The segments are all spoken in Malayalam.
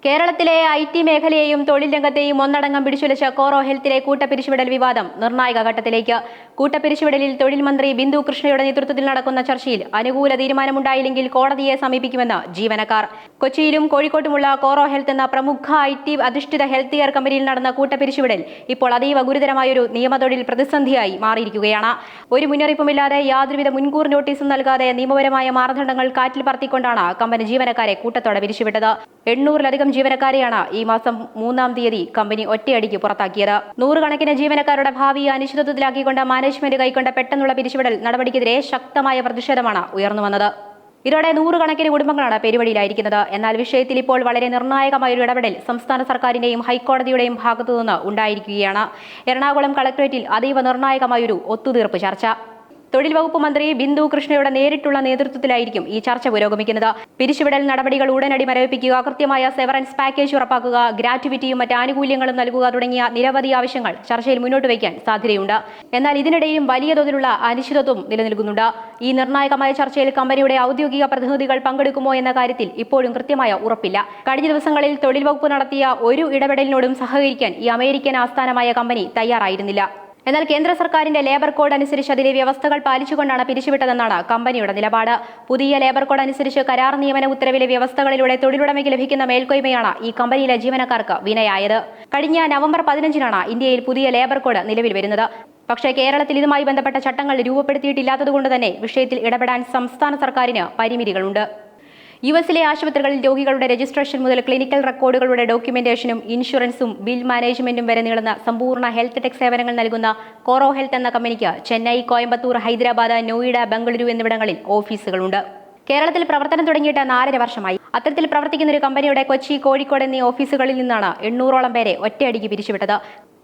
കേരളത്തിലെ IT മേഖലയെയും തൊഴിൽ രംഗത്തെയും ഒന്നടങ്കം പിടിച്ചുലച്ച കോറോ ഹെൽത്തിലെ കൂട്ടപ്പിരിച്ചുവിടൽ വിവാദം നിർണായക ഘട്ടത്തിലേക്ക്. കൂട്ടപ്പിരിച്ചുവിടലിൽ തൊഴിൽ മന്ത്രി ബിന്ദു കൃഷ്ണയുടെ നേതൃത്വത്തിൽ നടക്കുന്ന ചർച്ചയിൽ അനുകൂല തീരുമാനമുണ്ടായില്ലെങ്കിൽ കോടതിയെ സമീപിക്കുമെന്ന് ജീവനക്കാർ. കൊച്ചിയിലും കോഴിക്കോട്ടുമുള്ള കോറോ ഹെൽത്ത് എന്ന പ്രമുഖ IT അധിഷ്ഠിത ഹെൽത്ത് കെയർ കമ്പനിയിൽ നടന്ന കൂട്ടപ്പിരിച്ചുവിടൽ ഇപ്പോൾ അതീവ ഗുരുതരമായൊരു നിയമതൊഴിൽ പ്രതിസന്ധിയായി മാറിയിരിക്കുകയാണ്. ഒരു മുന്നറിയിപ്പുമില്ലാതെ യാതൊരുവിധ മുൻകൂർ നോട്ടീസും നൽകാതെ നിയമപരമായ മാനദണ്ഡങ്ങൾ കാറ്റിൽ പറത്തിക്കൊണ്ടാണ് കമ്പനി ജീവനക്കാരെ കൂട്ടത്തോടെ പിരിച്ചുവിട്ടത്. 800-ലധികം ജീവനക്കാരെയാണ് ഈ മാസം 3-ാം തീയതി കമ്പനി ഒറ്റയടിക്ക് പുറത്താക്കിയത്. 100 കണക്കിന് ജീവനക്കാരുടെ ഭാവിയെ അനിശ്ചിതത്വത്തിലാക്കിക്കൊണ്ട് മാനേജ്മെന്റ് കൈക്കൊണ്ട പെട്ടെന്നുള്ള പിരിച്ചുവിടൽ നടപടിക്കെതിരെ ശക്തമായ പ്രതിഷേധമാണ് ഉയർന്നുവന്നത്. ഇതോടെ 100 കണക്കിന് കുടുംബങ്ങളാണ് പെരുവഴിയിലായിരിക്കുന്നത്. എന്നാൽ വിഷയത്തിൽ ഇപ്പോൾ വളരെ നിർണായകമായൊരു ഇടപെടൽ സംസ്ഥാന സർക്കാരിന്റെയും ഹൈക്കോടതിയുടെയും ഭാഗത്തുനിന്ന് ഉണ്ടായിരിക്കുകയാണ്. എറണാകുളം കളക്ടറേറ്റിൽ അതീവ നിർണായകമായൊരു ഒത്തുതീർപ്പ് ചർച്ച. തൊഴിൽ വകുപ്പ് മന്ത്രി ബിന്ദു കൃഷ്ണയുടെ നേരിട്ടുള്ള നേതൃത്വത്തിലായിരിക്കും ഈ ചർച്ച പുരോഗമിക്കുന്നത്. പിരിച്ചുവിടൽ നടപടികൾ ഉടനടി മരവിപ്പിക്കുക, കൃത്യമായ സെവറൻസ് പാക്കേജ് ഉറപ്പാക്കുക, ഗ്രാറ്റുവിറ്റിയും മറ്റ് ആനുകൂല്യങ്ങളും നൽകുക തുടങ്ങിയ നിരവധി ആവശ്യങ്ങൾ ചർച്ചയിൽ മുന്നോട്ട് വയ്ക്കാൻ സാധ്യതയുണ്ട്. എന്നാൽ ഇതിനിടെയും വലിയ തോതിലുള്ള അനിശ്ചിതത്വം നിലനിൽക്കുന്നുണ്ട്. ഈ നിർണായകമായ ചർച്ചയിൽ കമ്പനിയുടെ ഔദ്യോഗിക പ്രതിനിധികൾ പങ്കെടുക്കുമോ എന്ന കാര്യത്തിൽ ഇപ്പോഴും കൃത്യമായ ഉറപ്പില്ല. കഴിഞ്ഞ ദിവസങ്ങളിൽ തൊഴിൽ വകുപ്പ് നടത്തിയ ഒരു ഇടപെടലിനോടും സഹകരിക്കാൻ ഈ അമേരിക്കൻ ആസ്ഥാനമായ കമ്പനി തയ്യാറായിരുന്നില്ല. എന്നാൽ കേന്ദ്ര സർക്കാരിന്റെ ലേബർ കോഡ് അനുസരിച്ച് അതിലെ വ്യവസ്ഥകൾ പാലിച്ചുകൊണ്ടാണ് പിരിച്ചുവിട്ടതെന്നാണ് കമ്പനിയുടെ നിലപാട്. പുതിയ ലേബർ കോഡ് അനുസരിച്ച് കരാർ നിയമന ഉത്തരവിലെ വ്യവസ്ഥകളിലൂടെ തൊഴിലുടമയ്ക്ക് ലഭിക്കുന്ന മേൽക്കോയ്മയാണ് ഈ കമ്പനിയിലെ ജീവനക്കാർക്ക് വിനയായത്. കഴിഞ്ഞ നവംബർ 15-നാണ് ഇന്ത്യയിൽ പുതിയ ലേബർ കോഡ് നിലവിൽ വരുന്നത്. പക്ഷേ കേരളത്തിൽ ഇതുമായി ബന്ധപ്പെട്ട ചട്ടങ്ങൾ രൂപപ്പെടുത്തിയിട്ടില്ലാത്തതുകൊണ്ട് തന്നെ വിഷയത്തിൽ ഇടപെടാൻ സംസ്ഥാന സർക്കാരിന് പരിമിതികളുണ്ട്. US-ലെ ആശുപത്രികളിൽ രോഗികളുടെ രജിസ്ട്രേഷൻ മുതൽ ക്ലിനിക്കൽ റെക്കോർഡുകളുടെ ഡോക്യുമെന്റേഷനും ഇൻഷുറൻസും ബിൽ മാനേജ്മെന്റും വരെ നീളുന്ന സമ്പൂർണ്ണ ഹെൽത്ത് ടെക് സേവനങ്ങൾ നൽകുന്ന കോറോ ഹെൽത്ത് എന്ന കമ്പനിക്ക് ചെന്നൈ, കോയമ്പത്തൂർ, ഹൈദരാബാദ്, നോയിഡ, ബംഗളൂരു എന്നിവിടങ്ങളിൽ ഓഫീസുകളുണ്ട്. കേരളത്തിൽ പ്രവർത്തനം തുടങ്ങിയിട്ട് 4.5 വർഷമായി. അത്തരത്തിൽ പ്രവർത്തിക്കുന്ന ഒരു കമ്പനിയുടെ കൊച്ചി, കോഴിക്കോട് എന്നീ ഓഫീസുകളിൽ നിന്നാണ് 800ഓളം പേരെ ഒറ്റയടിക്ക് പിരിച്ചുവിട്ടത്.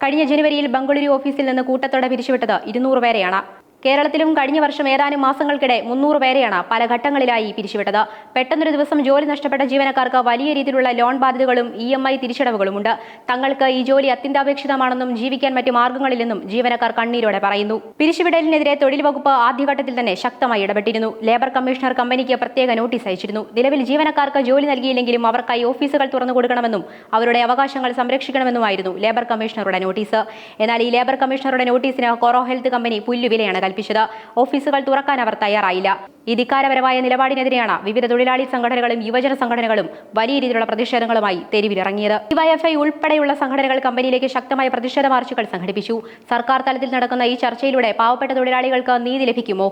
കഴിഞ്ഞ ജനുവരിയിൽ ബംഗളൂരു ഓഫീസിൽ നിന്ന് കൂട്ടത്തോടെ പിരിച്ചുവിട്ടത് 200 പേരെയാണ്. കേരളത്തിലും കഴിഞ്ഞ വർഷം ഏതാനും മാസങ്ങൾക്കിടെ 300 പേരെയാണ് പല ഘട്ടങ്ങളിലായി പിരിച്ചുവിട്ടത്. പെട്ടെന്നൊരു ദിവസം ജോലി നഷ്ടപ്പെട്ട ജീവനക്കാർക്ക് വലിയ രീതിയിലുള്ള ലോൺ ബാധ്യതകളും EMI തിരിച്ചടവുകളുമുണ്ട്. തങ്ങൾക്ക് ഈ ജോലി അത്യന്താപേക്ഷിതമാണെന്നും ജീവിക്കാൻ മറ്റു മാർഗങ്ങളില്ലെന്നും ജീവനക്കാർ കണ്ണീരോടെ പറയുന്നു. പിരിച്ചുവിടലിനെതിരെ തൊഴിൽ വകുപ്പ് ആദ്യഘട്ടത്തിൽ തന്നെ ശക്തമായി ഇടപെട്ടിരുന്നു. ലേബർ കമ്മീഷണർ കമ്പനിക്ക് പ്രത്യേക നോട്ടീസ് അയച്ചിരുന്നു. നിലവിൽ ജീവനക്കാർക്ക് ജോലി നൽകിയില്ലെങ്കിലും അവർക്കായി ഓഫീസുകൾ തുറന്നു കൊടുക്കണമെന്നും അവരുടെ അവകാശങ്ങൾ സംരക്ഷിക്കണമെന്നുമായിരുന്നു ലേബർ കമ്മീഷണറുടെ നോട്ടീസ്. എന്നാൽ ഈ ലേബർ കമ്മീഷണറുടെ നോട്ടീസിന് കോറോ ഹെൽത്ത് കമ്പനി പുല്ലുവിലയാണ് കൽപ്പിച്ചത്. ഓഫീസുകൾ തുറക്കാൻ അവർ തയ്യാറായില്ല. ഈ ധിക്കാരപരമായ നിലപാടിനെതിരെയാണ് വിവിധ തൊഴിലാളി സംഘടനകളും യുവജന സംഘടനകളും വലിയ രീതിയിലുള്ള പ്രതിഷേധങ്ങളുമായി തെരുവിലിറങ്ങിയത്. DYFI ഉൾപ്പെടെയുള്ള സംഘടനകൾ കമ്പനിയിലേക്ക് ശക്തമായ പ്രതിഷേധ മാർച്ചുകൾ സംഘടിപ്പിച്ചു. സർക്കാർ തലത്തിൽ നടക്കുന്ന ഈ ചർച്ചയിലൂടെ പാവപ്പെട്ട തൊഴിലാളികൾക്ക് നീതി ലഭിക്കുമോ,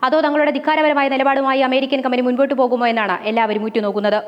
അതോ തങ്ങളുടെ ധിക്കാരപരമായ നിലപാടുമായി അമേരിക്കൻ കമ്പനി മുൻപോട്ട് പോകുമോ എന്നാണ് എല്ലാവരും ഉറ്റുനോക്കുന്നത്.